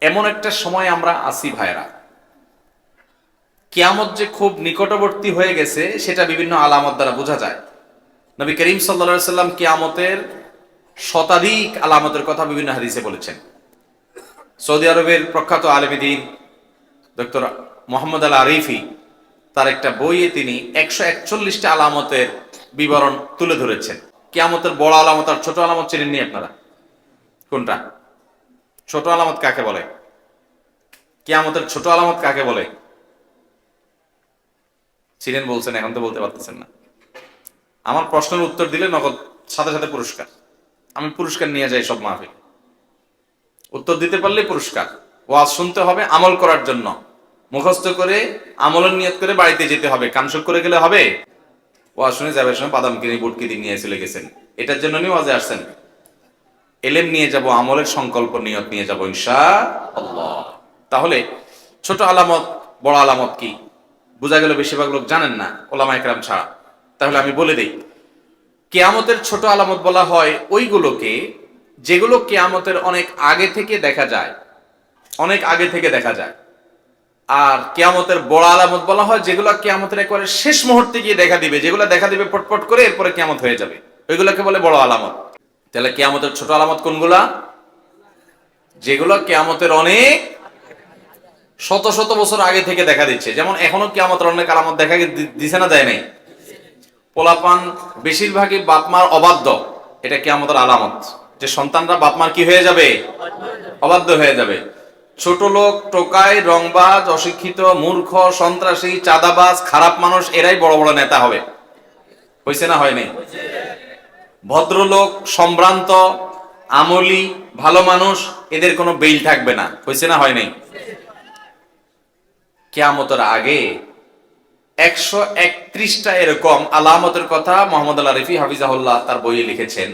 এমন একটা সময় আমরা আসি ভাইরা, কিয়ামত যে খুব নিকটবর্তী হয়ে গেছে সেটা বিভিন্ন আলামত দ্বারা বোঝা যায়। নবী করিম সাল্লাল্লাহু আলাইহি সাল্লাম কিয়ামতের শতাধিক আলামতের কথা বিভিন্ন হাদিসে বলেছেন। সৌদি আরবের প্রখ্যাত আলেম দ্বীন ডক্টর মোহাম্মদ আল আরিফি তার একটা বইয়ে তিনি 141টা আলামতের বিবরণ তুলে ধরেছেন। কিয়ামতের বড় আলামত আর ছোট আলামত চেনেননি আপনারা? কোনটা ছোট আলামত কাকে বলে? কিয়ামতের ছোট আলামত কাকে বলে? চিনেন বলছেন, এখন তো বলতে পারতেছেন না। আমার প্রশ্নের উত্তর দিলে নগদ সাথে সাথে পুরস্কার। আমি পুরস্কার নিয়ে যাই সব মাহফিল। উত্তর দিতে পারলে পুরস্কার। ওয়াজ শুনতে হবে আমল করার জন্য, মুখস্থ করে আমলের নিয়ত করে বাড়িতে যেতে হবে। কানসুক করে গেলে হবে? ওয়াজ শুনে যাবে সময় বাদাম কিনে বুট কিনে নিয়ে চলে গেছেন, এটার জন্য নিয়ে ওয়াজে আসছেন? এলেম নিয়ে যাব, আমলের সংকল্প নিয়ত নিয়ে যাব ইনশাআল্লাহ। তাহলে ছোট আলামত বড় আলামত কি বোঝা গেল বেশিরভাগ লোক জানেন না, ওলামা একরাম ছাড়া। তাহলে আমি বলে দিই, কিয়ামতের ছোট আলামত বলা হয় ওইগুলোকে যেগুলো কিয়ামতের অনেক আগে থেকে দেখা যায়, অনেক আগে থেকে দেখা যায়। আর কিয়ামতের বড় আলামত বলা হয় যেগুলো কিয়ামতের একেবারে শেষ মুহূর্তে গিয়ে দেখা দিবে, যেগুলো দেখা দিবে পটপট করে, এরপরে কিয়ামত হয়ে যাবে, ওইগুলোকে বলে বড় আলামত। তাহলে কিয়ামতের ছোট আলামত কোনগুলা? যেগুলো কিয়ামতের অনেক শত শত বছর আগে থেকে দেখা দিচ্ছে। যেমন এখনো কিয়ামতের অনেক আলামত দেখা দিছে না, দেয় নাই? পোলাপান বেশিরভাগই বাপমার অবাধ্য, এটা কিয়ামতের আলামত, যে সন্তানরা বাপমার কি হয়ে যাবে? অবাধ্য হয়ে যাবে। ছোট লোক, টোকাই, রংবাজ, অশিক্ষিত, মূর্খ, সন্ত্রাসী, চাঁদাবাজ, খারাপ মানুষ, এরাই বড় বড় নেতা হবে। হয়েছে না হয় নাই? ভদ্রলোক, সম্ভ্রান্ত, আমলি, ভালো মানুষ, এদের কোনো বেইল থাকবে না। হয়েছে না হয় নাই? কিয়ামতের আগে 131টা এরকম আলামতের কথা মোহাম্মদ আল আরিফি হাফিজাহুল্লাহ তার বইয়ে লিখেছেন।